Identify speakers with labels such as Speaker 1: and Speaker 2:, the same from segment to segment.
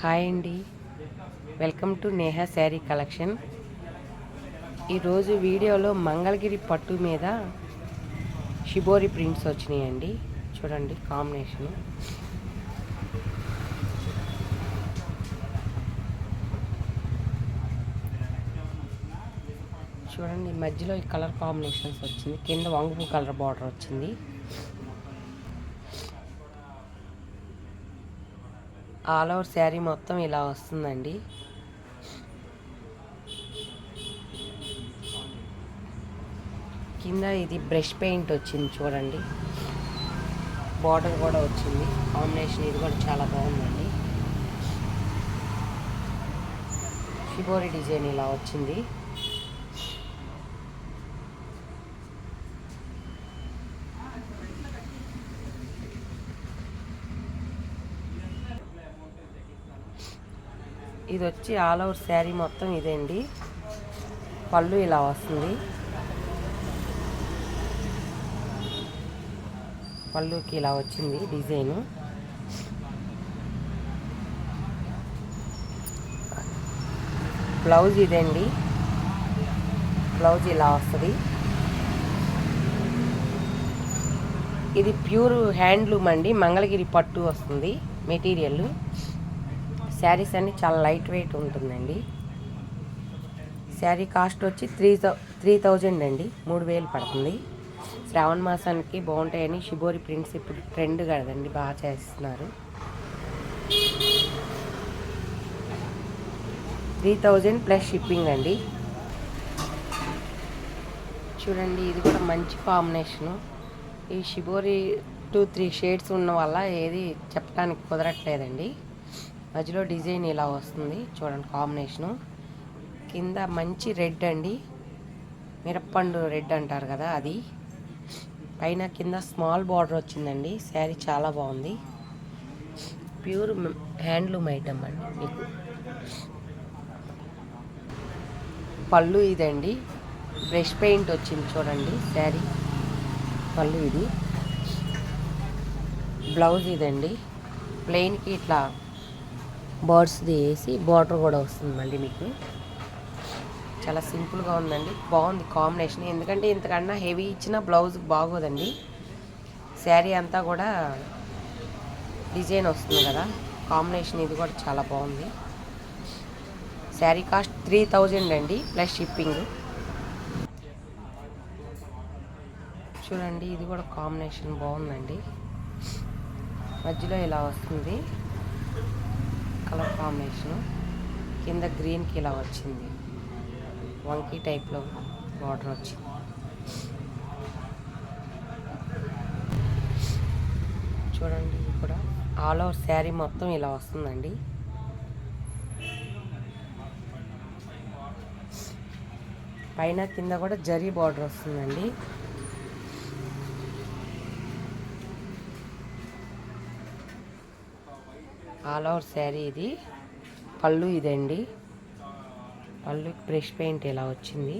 Speaker 1: Hi అండి, welcome to Neha sari collection. ఈరోజు వీడియోలో మంగళగిరి పట్టు మీద షిబోరి ప్రింట్స్ వచ్చినాయండి. చూడండి కాంబినేషను. చూడండి మధ్యలో ఈ కలర్ కాంబినేషన్స్ వచ్చింది, కింద వంగు కలర్ బార్డర్ వచ్చింది. ఆల్ ఓవర్ శారీ మొత్తం ఇలా వస్తుందండి. కింద ఇది బ్రష్ పెయింట్ వచ్చింది చూడండి, బార్డర్ కూడా వచ్చింది. కాంబినేషన్ ఇది కూడా చాలా బాగుందండి. షిబోరి డిజైన్ ఇలా వచ్చింది. ఇది వచ్చి ఆల్ ఓవర్ శారీ మొత్తం ఇదేండి. పళ్ళు ఇలా వస్తుంది, పళ్ళుకి ఇలా వచ్చింది డిజైను. బ్లౌజ్ ఇదండి, బ్లౌజ్ ఇలా వస్తుంది. ఇది ప్యూర్ హ్యాండ్లూమ్ అండి, మంగళగిరి పట్టు వస్తుంది మెటీరియల్. శారీస్ అన్నీ చాలా లైట్ వెయిట్ ఉంటుందండి. శారీ కాస్ట్ వచ్చి 3000 అండి, 3000 పడుతుంది. శ్రావణ మాసానికి బాగుంటాయని షిబోరి ప్రింట్స్ ఇప్పుడు ట్రెండ్ కదండి, బాగా చేస్తున్నారు. 3000 ప్లస్ షిప్పింగ్ అండి. చూడండి ఇది కూడా మంచి కాంబినేషను. ఈ షిబోరి 2-3 షేడ్స్ ఉన్న వల్ల ఏది చెప్పడానికి కుదరట్లేదండి. మధ్యలో డిజైన్ ఇలా వస్తుంది చూడండి కాంబినేషను. కింద మంచి రెడ్ అండి, మిరప్పండు రెడ్ అంటారు కదా అది. పైన కింద స్మాల్ బార్డర్ వచ్చిందండి. శారీ చాలా బాగుంది, ప్యూర్ హ్యాండ్లూమ్ ఐటమ్ అండి. మీకు పళ్ళు ఇదండి, బ్రష్ పెయింట్ వచ్చింది చూడండి శారీ పళ్ళు ఇది. బ్లౌజ్ ఇదండి, ప్లెయిన్కి ఇట్లా బర్డ్స్ది వేసి బార్డర్ కూడా వస్తుంది మళ్ళీ మీకు. చాలా సింపుల్గా ఉందండి, బాగుంది కాంబినేషన్. ఎందుకంటే ఇంతకన్నా హెవీ ఇచ్చిన బ్లౌజ్ బాగోదండి. శారీ అంతా కూడా డిజైన్ వస్తుంది కదా, కాంబినేషన్ ఇది కూడా చాలా బాగుంది. శారీ కాస్ట్ 3000 అండి ప్లస్ షిప్పింగ్. చూడండి ఇది కూడా కాంబినేషన్ బాగుందండి, మధ్యలో ఇలా వస్తుంది కలర్ కాంబినేషను. కింద గ్రీన్కి ఇలా వచ్చింది, వంకీ టైప్లో బార్డర్ వచ్చింది. చూడండి ఇది కూడా ఆల్ ఓవర్ శారీ మొత్తం ఇలా వస్తుందండి. పైన కింద కూడా జరీ బార్డర్ వస్తుందండి. ఆల్ ఓవర్ శారీ ఇది. పళ్ళు ఇదండి, పళ్ళు బ్రష్ పెయింట్ ఇలా వచ్చింది.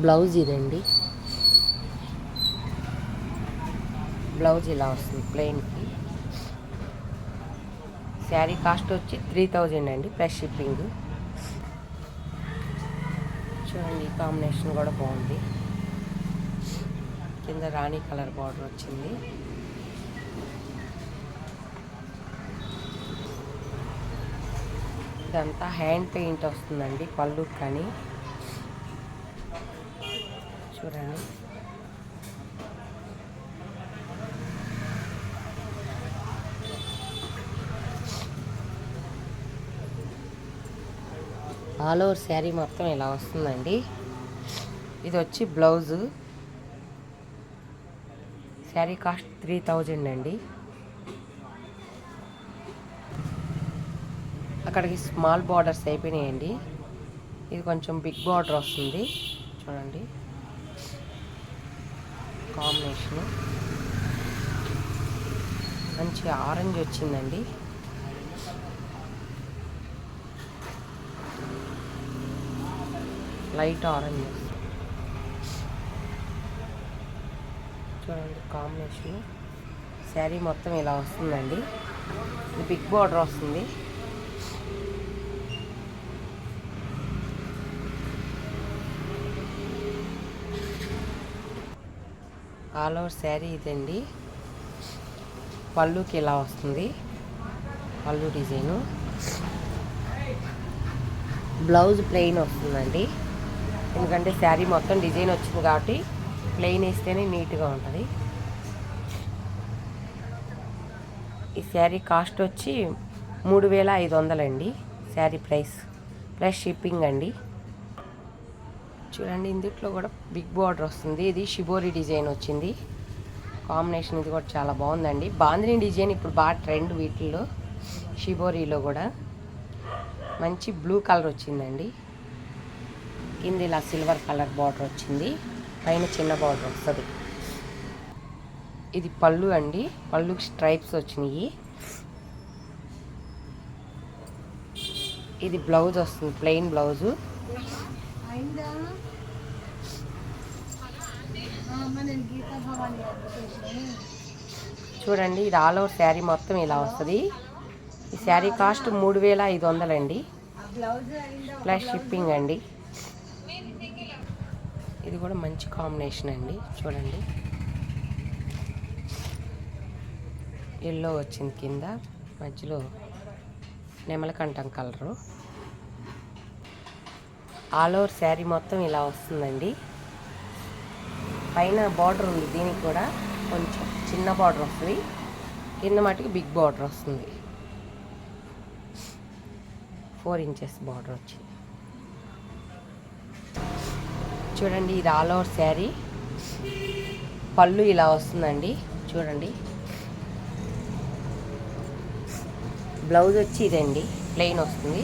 Speaker 1: బ్లౌజ్ ఇదండి, బ్లౌజ్ ఇలా వస్తుంది ప్లెయిన్కి. శారీ కాస్ట్ వచ్చి 3000 అండి ప్లస్ షిప్పింగ్. చూడండి ఈ కాంబినేషన్ కూడా బాగుంది, కింద రాణి కలర్ బార్డర్ వచ్చింది. ఇదంతా హ్యాండ్ పెయింట్ వస్తుందండి పళ్ళు కానీ. చూడండి ఆల్ ఓవర్ శారీ మొత్తం ఇలా వస్తుందండి. ఇది వచ్చి బ్లౌజు. శారీ కాస్ట్ 3000 అండి. అక్కడికి స్మాల్ బార్డర్స్ అయిపోయినాయండి, ఇది కొంచెం బిగ్ బార్డర్ వస్తుంది. చూడండి కాంబినేషను మంచి ఆరెంజ్ వచ్చిందండి. Light orange. చూడండి కాంబినేషన్. శారీ మొత్తం ఇలా వస్తుందండి. ఇది బిగ్ బార్డర్ వస్తుంది. ఆల్ ఓవర్ శారీ ఇదండి. పళ్ళుకి ఇలా వస్తుంది, పళ్ళు డిజైను. బ్లౌజ్ ప్లెయిన్ వస్తుందండి, ఎందుకంటే శారీ మొత్తం డిజైన్ వచ్చింది కాబట్టి ప్లెయిన్ వేస్తేనే నీట్గా ఉంటుంది. ఈ శారీ కాస్ట్ వచ్చి 3500 అండి శారీ ప్రైస్, ప్లస్ షిప్పింగ్ అండి. చూడండి ఇందులో కూడా బిగ్ బార్డర్ వస్తుంది. ఇది షిబోరి డిజైన్ వచ్చింది. కాంబినేషన్ ఇది కూడా చాలా బాగుందండి. బాందిని డిజైన్ ఇప్పుడు బాగా ట్రెండ్ వీటిల్లో. షిబోరిలో కూడా మంచి బ్లూ కలర్ వచ్చిందండి. కింద ఇలా సిల్వర్ కలర్ బార్డర్ వచ్చింది, పైన చిన్న బార్డర్ వస్తుంది. ఇది పళ్ళు అండి, పళ్ళుకి స్ట్రైప్స్ వచ్చినాయి. ఇది బ్లౌజ్ వస్తుంది, ప్లెయిన్ బ్లౌజు. చూడండి ఇది ఆల్ ఓవర్ శారీ మొత్తం ఇలా వస్తుంది. ఈ శారీ కాస్ట్ 3500 అండి, ప్లస్ షిప్పింగ్ అండి. ఇది కూడా మంచి కాంబినేషన్ అండి. చూడండి ఎల్లో వచ్చింది, కింద మధ్యలో నెమలకంఠం కలరు. ఆల్ ఓవర్ శారీ మొత్తం ఇలా వస్తుందండి. పైన బార్డర్ ఉంది, దీనికి కూడా కొంచెం చిన్న బార్డర్ వస్తుంది, కింద మటుకు బిగ్ బార్డర్ వస్తుంది. 4 ఇంచెస్ బార్డర్ వచ్చింది. చూడండి ఇది ఆల్ ఓవర్ శారీ. పళ్ళు ఇలా వస్తుందండి. చూడండి బ్లౌజ్ వచ్చి ఇదండి, ప్లెయిన్ వస్తుంది.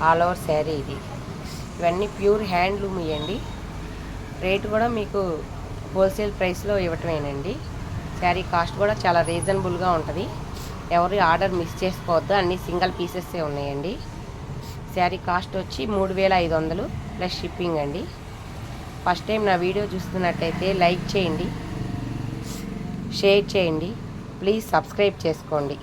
Speaker 1: ఆల్ ఓవర్ శారీ ఇది. ఇవన్నీ ప్యూర్ హ్యాండ్లూమ్ ఇవ్వండి. రేటు కూడా మీకు హోల్సేల్ ప్రైస్లో ఇవ్వటమేనండి. శారీ కాస్ట్ కూడా చాలా రీజనబుల్గా ఉంటుంది. ఎవరు ఆర్డర్ మిస్ చేసుకోవద్దు, అన్నీ సింగిల్ పీసెస్సే ఉన్నాయండి. శారీ కాస్ట్ వచ్చి 3500 ప్లస్ షిప్పింగ్ అండి. ఫస్ట్ టైం నా వీడియో చూస్తున్నట్టయితే లైక్ చేయండి, షేర్ చేయండి, ప్లీజ్ సబ్స్క్రైబ్ చేసుకోండి.